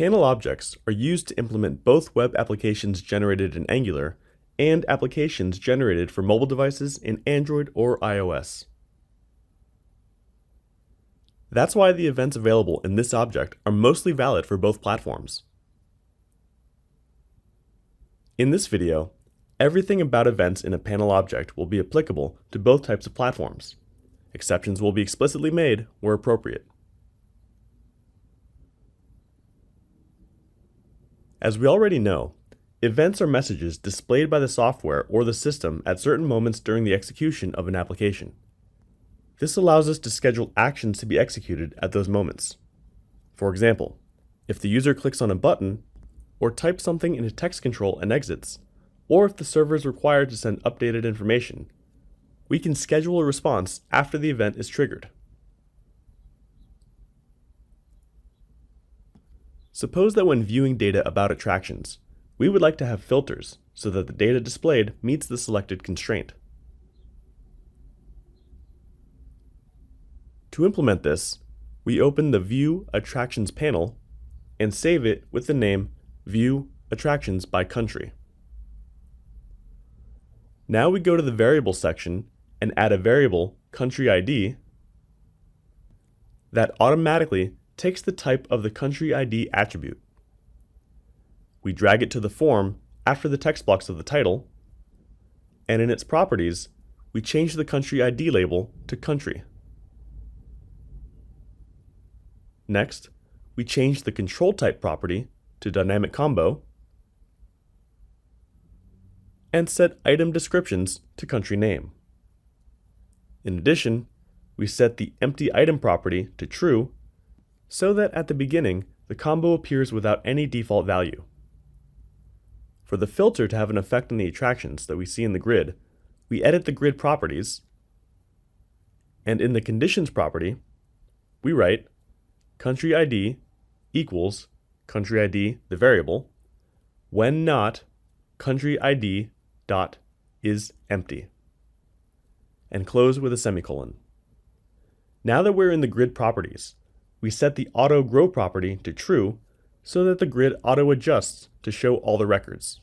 Panel objects are used to implement both web applications generated in Angular and applications generated for mobile devices in Android or iOS. That's why the events available in this object are mostly valid for both platforms. In this video, everything about events in a panel object will be applicable to both types of platforms. Exceptions will be explicitly made where appropriate. As we already know, events are messages displayed by the software or the system at certain moments during the execution of an application. This allows us to schedule actions to be executed at those moments. For example, if the user clicks on a button, or types something into text control and exits, or if the server is required to send updated information, we can schedule a response after the event is triggered. Suppose that when viewing data about attractions, we would like to have filters so that the data displayed meets the selected constraint. To implement this, we open the View Attractions panel and save it with the name View Attractions by Country. Now we go to the Variables section and add a variable, Country ID, that automatically takes the type of the Country ID attribute. We drag it to the form after the text blocks of the title, and in its properties, we change the Country ID label to Country. Next, we change the control type property to Dynamic Combo and set item descriptions to country name. In addition, we set the empty item property to true so that at the beginning, the combo appears without any default value. For the filter to have an effect on the attractions that we see in the grid, we edit the grid properties, and in the conditions property, we write country ID equals country ID, the variable, when not country ID dot is empty, and close with a semicolon. Now that we're in the grid properties, we set the auto grow property to true so that the grid auto adjusts to show all the records.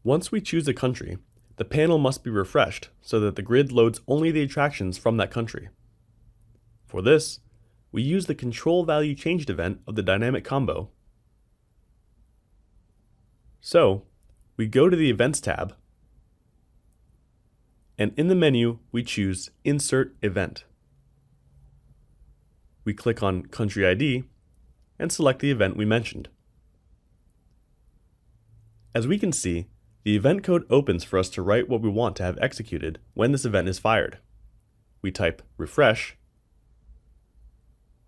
Once we choose a country, the panel must be refreshed so that the grid loads only the attractions from that country. For this, we use the control value changed event of the dynamic combo. So, we go to the Events tab, and in the menu, we choose Insert Event. We click on Country ID and select the event we mentioned. As we can see, the event code opens for us to write what we want to have executed when this event is fired. We type refresh.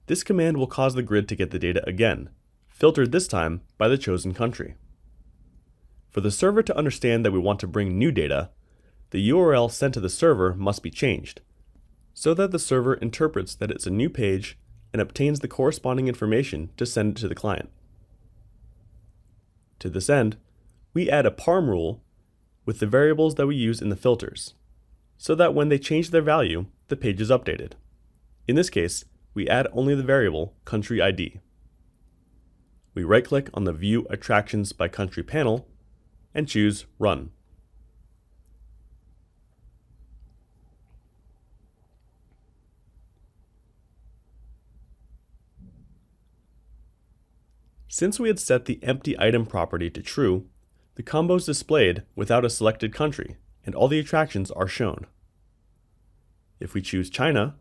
This command will cause the grid to get the data again, filtered this time by the chosen country. For the server to understand that we want to bring new data, the URL sent to the server must be changed, so that the server interprets that it's a new page and obtains the corresponding information to send it to the client. To this end, we add a parm rule with the variables that we use in the filters, so that when they change their value, the page is updated. In this case, we add only the variable country ID. We right-click on the View Attractions by Country panel and choose Run. Since we had set the empty item property to true, the combo is displayed without a selected country, and all the attractions are shown. If we choose China,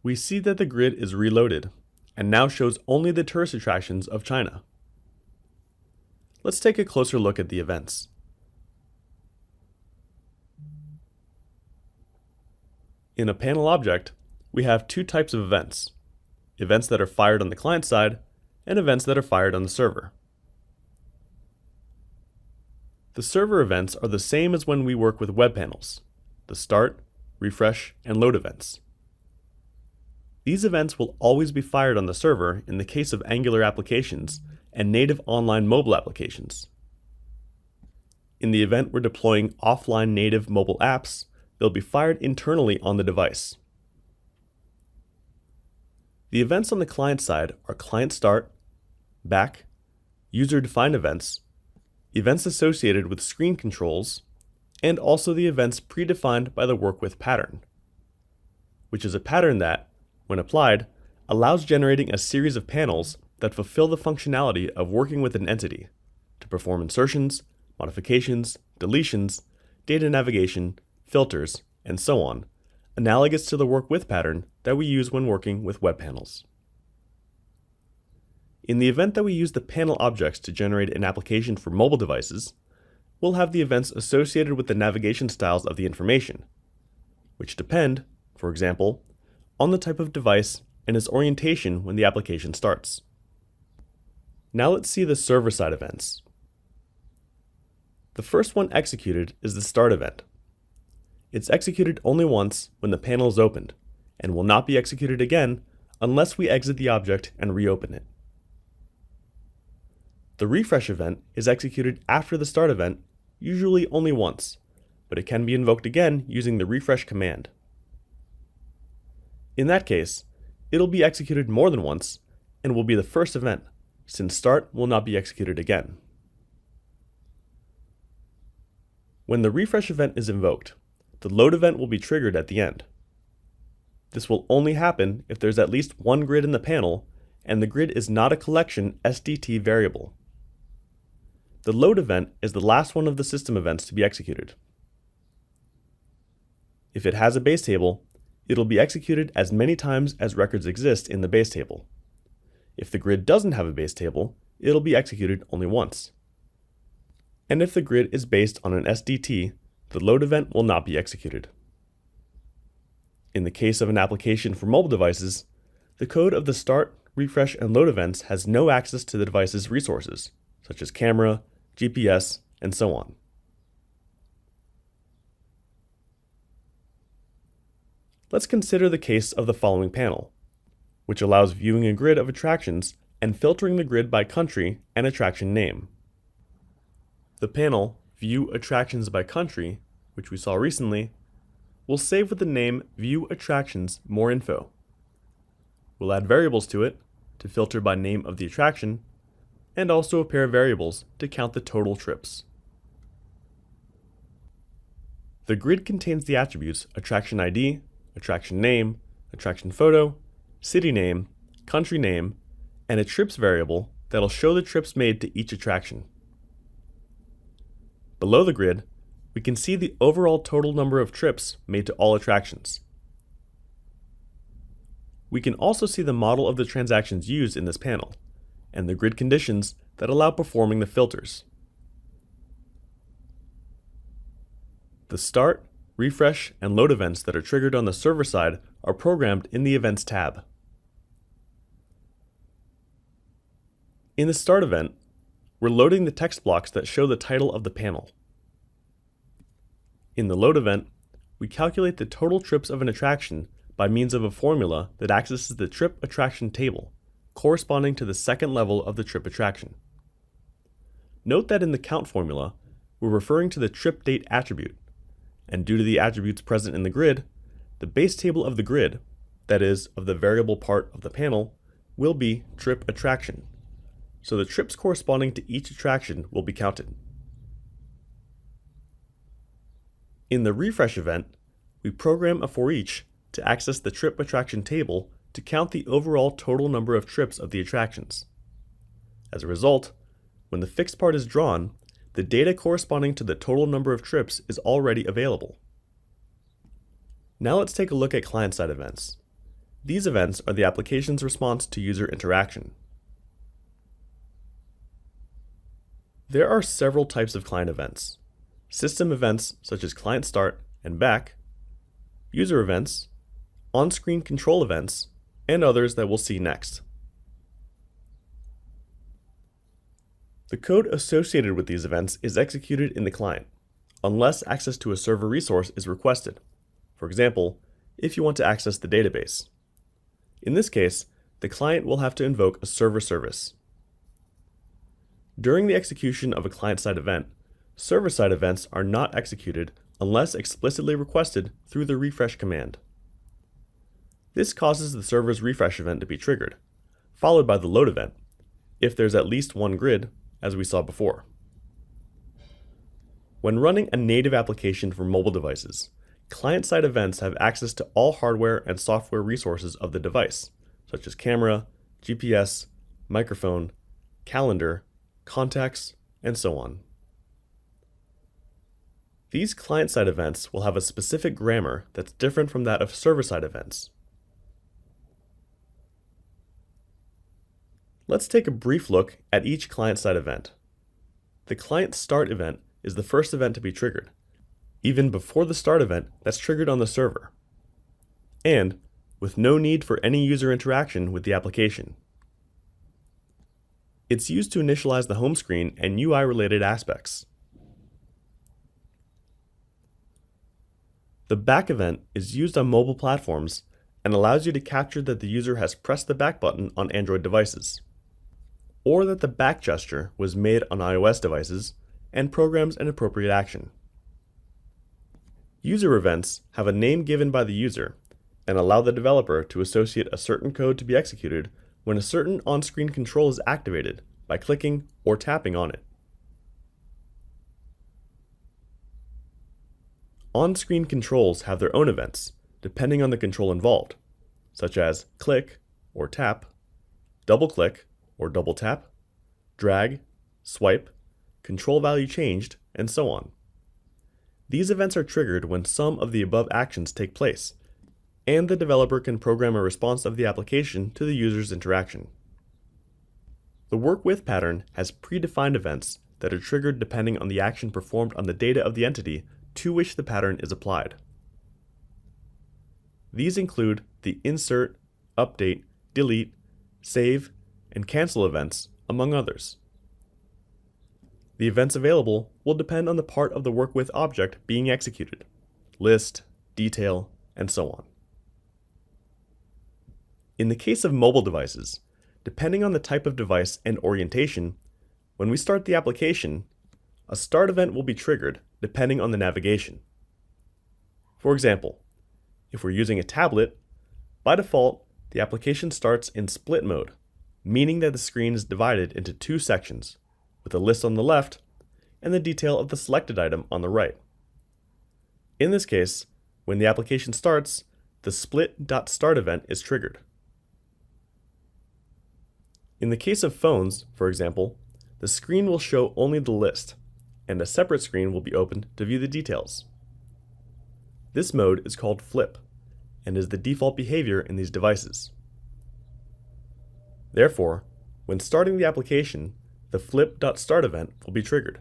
we see that the grid is reloaded, and now shows only the tourist attractions of China. Let's take a closer look at the events. In a panel object, we have two types of events: events that are fired on the client side and events that are fired on the server. The server events are the same as when we work with web panels: the start, refresh, and load events. These events will always be fired on the server in the case of Angular applications and native online mobile applications. In the event we're deploying offline native mobile apps, they'll be fired internally on the device. The events on the client side are client start, back, user-defined events, events associated with screen controls, and also the events predefined by the work with pattern, which is a pattern that, when applied, allows generating a series of panels that fulfill the functionality of working with an entity to perform insertions, modifications, deletions, data navigation, filters, and so on, analogous to the work with pattern that we use when working with web panels. In the event that we use the panel objects to generate an application for mobile devices, we'll have the events associated with the navigation styles of the information, which depend, for example, on the type of device and its orientation when the application starts. Now let's see the server-side events. The first one executed is the start event. It's executed only once when the panel is opened, and will not be executed again unless we exit the object and reopen it. The refresh event is executed after the start event, usually only once, but it can be invoked again using the refresh command. In that case, it'll be executed more than once and will be the first event, since start will not be executed again. When the refresh event is invoked, the load event will be triggered at the end. This will only happen if there's at least one grid in the panel and the grid is not a collection SDT variable. The load event is the last one of the system events to be executed. If it has a base table, it'll be executed as many times as records exist in the base table. If the grid doesn't have a base table, it'll be executed only once. And if the grid is based on an SDT, the load event will not be executed. In the case of an application for mobile devices, the code of the start, refresh, and load events has no access to the device's resources, such as camera, GPS, and so on. Let's consider the case of the following panel, which allows viewing a grid of attractions and filtering the grid by country and attraction name. The panel View Attractions by Country, which we saw recently, will save with the name View Attractions More Info. We'll add variables to it to filter by name of the attraction, and also a pair of variables to count the total trips. The grid contains the attributes attraction ID, attraction name, attraction photo, city name, country name, and a trips variable that'll show the trips made to each attraction. Below the grid, we can see the overall total number of trips made to all attractions. We can also see the model of the transactions used in this panel, and the grid conditions that allow performing the filters. The start, refresh, and load events that are triggered on the server side are programmed in the Events tab. In the start event, we're loading the text blocks that show the title of the panel. In the load event, we calculate the total trips of an attraction by means of a formula that accesses the trip attraction table, corresponding to the second level of the trip attraction. Note that in the count formula, we're referring to the trip date attribute, and due to the attributes present in the grid, the base table of the grid, that is, of the variable part of the panel, will be trip attraction, so the trips corresponding to each attraction will be counted. In the refresh event, we program a for each to access the trip attraction table to count the overall total number of trips of the attractions. As a result, when the fixed part is drawn, the data corresponding to the total number of trips is already available. Now let's take a look at client-side events. These events are the application's response to user interaction. There are several types of client events. System events such as client start and back, user events, on-screen control events, and others that we'll see next. The code associated with these events is executed in the client, unless access to a server resource is requested. For example, if you want to access the database. In this case, the client will have to invoke a server service. During the execution of a client-side event, server-side events are not executed unless explicitly requested through the refresh command. This causes the server's refresh event to be triggered, followed by the load event, if there's at least one grid, as we saw before. When running a native application for mobile devices, client-side events have access to all hardware and software resources of the device, such as camera, GPS, microphone, calendar, contacts, and so on. These client-side events will have a specific grammar that's different from that of server-side events. Let's take a brief look at each client-side event. The client start event is the first event to be triggered, even before the start event that's triggered on the server, and with no need for any user interaction with the application. It's used to initialize the home screen and UI-related aspects. The back event is used on mobile platforms and allows you to capture that the user has pressed the back button on Android devices, or that the back gesture was made on iOS devices and programs an appropriate action. User events have a name given by the user and allow the developer to associate a certain code to be executed when a certain on-screen control is activated by clicking or tapping on it. On-screen controls have their own events, depending on the control involved, such as click or tap, double-click or double-tap, drag, swipe, control value changed, and so on. These events are triggered when some of the above actions take place, and the developer can program a response of the application to the user's interaction. The work with pattern has predefined events that are triggered depending on the action performed on the data of the entity to which the pattern is applied. These include the insert, update, delete, save, and cancel events, among others. The events available will depend on the part of the work with object being executed, list, detail, and so on. In the case of mobile devices, depending on the type of device and orientation, when we start the application, a start event will be triggered depending on the navigation. For example, if we're using a tablet, by default, the application starts in split mode, meaning that the screen is divided into two sections, with a list on the left and the detail of the selected item on the right. In this case, when the application starts, the split.start event is triggered. In the case of phones, for example, the screen will show only the list, and a separate screen will be opened to view the details. This mode is called flip, and is the default behavior in these devices. Therefore, when starting the application, the flip.start event will be triggered.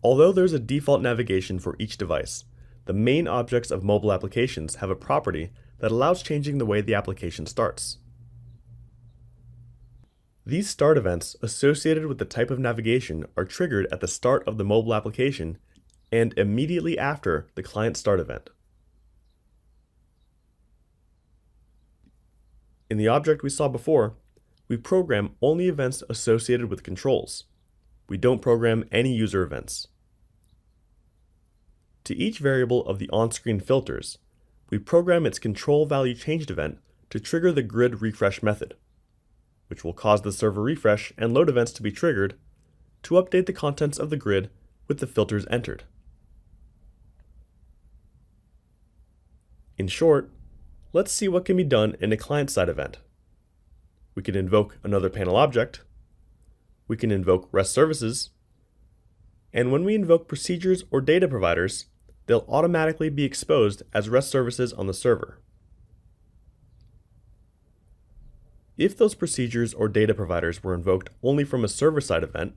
Although there's a default navigation for each device, the main objects of mobile applications have a property that allows changing the way the application starts. These start events associated with the type of navigation are triggered at the start of the mobile application and immediately after the client start event. In the object we saw before, we program only events associated with controls. We don't program any user events. To each variable of the on-screen filters, we program its control value changed event to trigger the grid refresh method, which will cause the server refresh and load events to be triggered to update the contents of the grid with the filters entered. In short, let's see what can be done in a client-side event. We can invoke another panel object, we can invoke REST services, and when we invoke procedures or data providers, they'll automatically be exposed as REST services on the server. If those procedures or data providers were invoked only from a server-side event,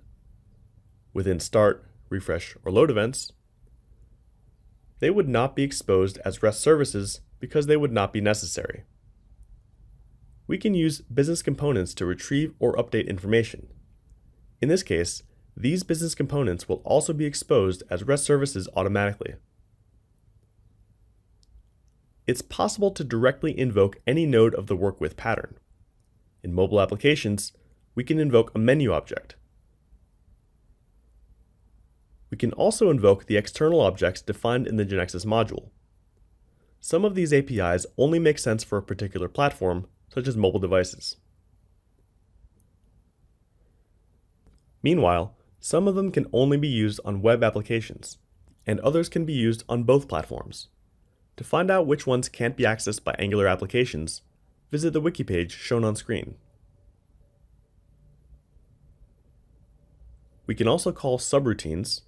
within start, refresh, or load events, they would not be exposed as REST services because they would not be necessary. We can use business components to retrieve or update information. In this case, these business components will also be exposed as REST services automatically. It's possible to directly invoke any node of the work with pattern. In mobile applications, we can invoke a menu object. We can also invoke the external objects defined in the GeneXus module. Some of these APIs only make sense for a particular platform, such as mobile devices. Meanwhile, some of them can only be used on web applications, and others can be used on both platforms. To find out which ones can't be accessed by Angular applications, visit the wiki page shown on screen. We can also call subroutines,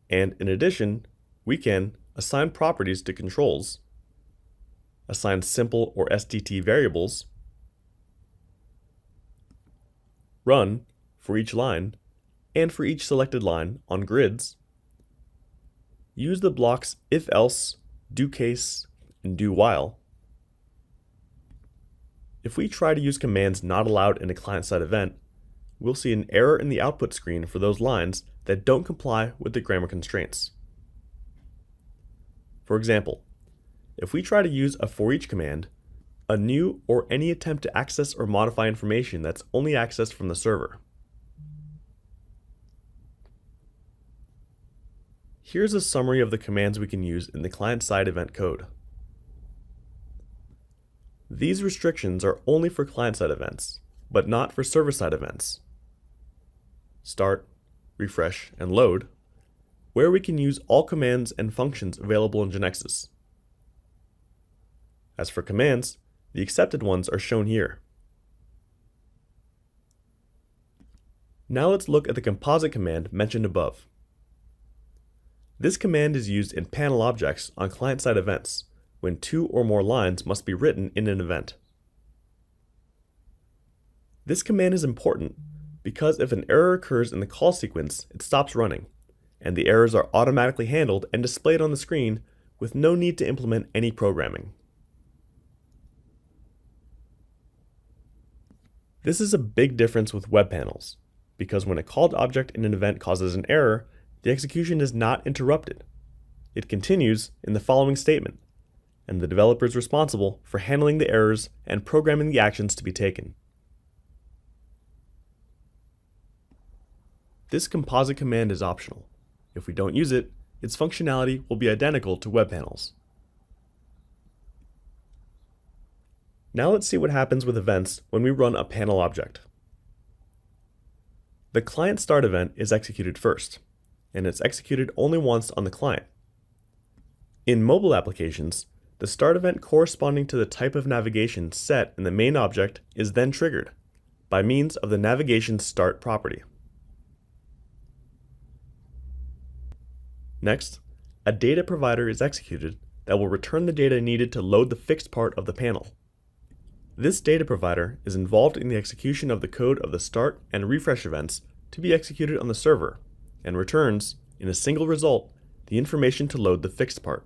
and in addition, we can assign properties to controls, assign simple or STT variables, run for each line and for each selected line on grids, use the blocks if-else, do-case, and do-while. If we try to use commands not allowed in a client-side event, we'll see an error in the output screen for those lines that don't comply with the grammar constraints. For example, if we try to use a for each command, a new or any attempt to access or modify information that's only accessed from the server. Here's a summary of the commands we can use in the client-side event code. These restrictions are only for client-side events, but not for server-side events. Start, refresh, and load, where we can use all commands and functions available in GeneXus. As for commands, the accepted ones are shown here. Now let's look at the composite command mentioned above. This command is used in panel objects on client-side events when two or more lines must be written in an event. This command is important because if an error occurs in the call sequence, it stops running, and the errors are automatically handled and displayed on the screen with no need to implement any programming. This is a big difference with web panels, because when a called object in an event causes an error, the execution is not interrupted. It continues in the following statement, and the developer is responsible for handling the errors and programming the actions to be taken. This composite command is optional. If we don't use it, its functionality will be identical to web panels. Now let's see what happens with events when we run a panel object. The client start event is executed first, and it's executed only once on the client. In mobile applications, the start event corresponding to the type of navigation set in the main object is then triggered by means of the navigation start property. Next, a data provider is executed that will return the data needed to load the fixed part of the panel. This data provider is involved in the execution of the code of the start and refresh events to be executed on the server, and returns, in a single result, the information to load the fixed part.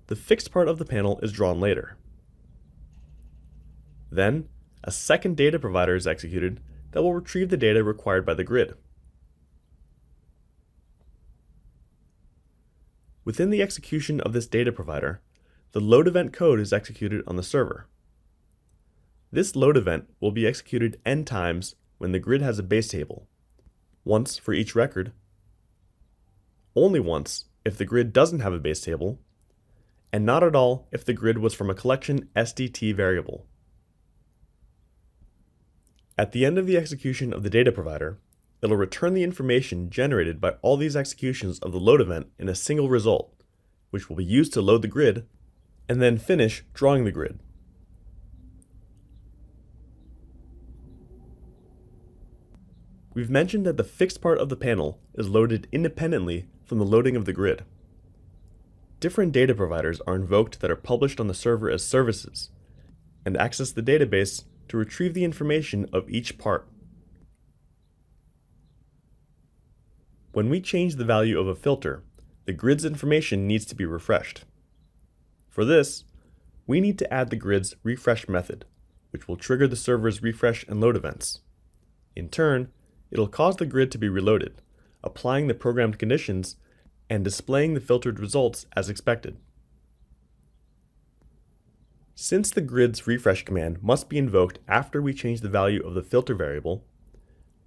The fixed part of the panel is drawn later. Then, a second data provider is executed that will retrieve the data required by the grid. Within the execution of this data provider, the load event code is executed on the server. This load event will be executed n times when the grid has a base table, once for each record, only once if the grid doesn't have a base table, and not at all if the grid was from a collection STT variable. At the end of the execution of the data provider, it'll return the information generated by all these executions of the load event in a single result, which will be used to load the grid, and then finish drawing the grid. We've mentioned that the fixed part of the panel is loaded independently from the loading of the grid. Different data providers are invoked that are published on the server as services, and access the database to retrieve the information of each part. When we change the value of a filter, the grid's information needs to be refreshed. For this, we need to add the grid's refresh method, which will trigger the server's refresh and load events. In turn, it'll cause the grid to be reloaded, applying the programmed conditions and displaying the filtered results as expected. Since the grid's refresh command must be invoked after we change the value of the filter variable,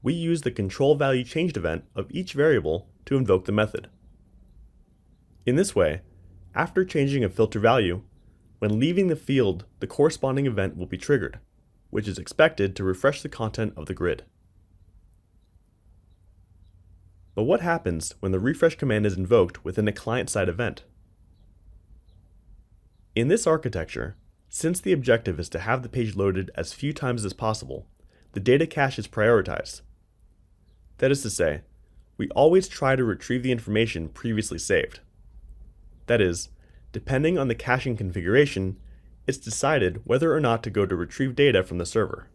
we use the control value changed event of each variable to invoke the method. In this way, after changing a filter value, when leaving the field, the corresponding event will be triggered, which is expected to refresh the content of the grid. But what happens when the refresh command is invoked within a client-side event? In this architecture, since the objective is to have the page loaded as few times as possible, the data cache is prioritized. That is to say, we always try to retrieve the information previously saved. That is, depending on the caching configuration, it's decided whether or not to go to retrieve data from the server.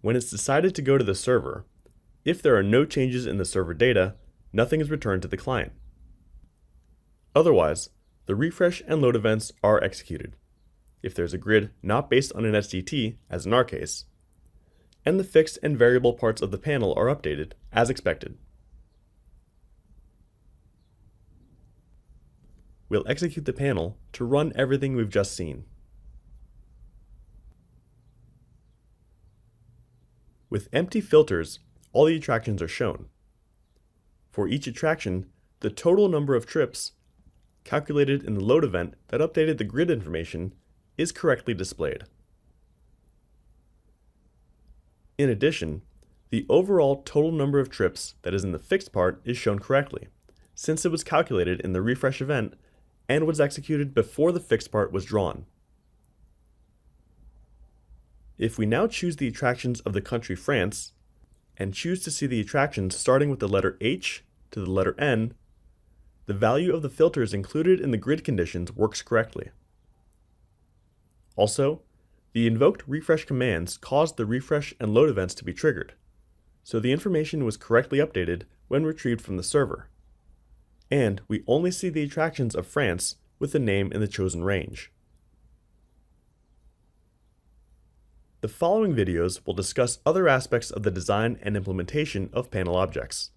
When it's decided to go to the server, if there are no changes in the server data, nothing is returned to the client. Otherwise, the refresh and load events are executed, if there's a grid not based on an SDT, as in our case, and the fixed and variable parts of the panel are updated as expected. We'll execute the panel to run everything we've just seen. With empty filters, all the attractions are shown. For each attraction, the total number of trips, calculated in the load event that updated the grid information, is correctly displayed. In addition, the overall total number of trips that is in the fixed part is shown correctly, since it was calculated in the refresh event and was executed before the fixed part was drawn. If we now choose the attractions of the country France, and choose to see the attractions starting with the letter H to the letter N, the value of the filters included in the grid conditions works correctly. Also, the invoked refresh commands caused the refresh and load events to be triggered, so the information was correctly updated when retrieved from the server. And we only see the attractions of France with the name in the chosen range. The following videos will discuss other aspects of the design and implementation of panel objects.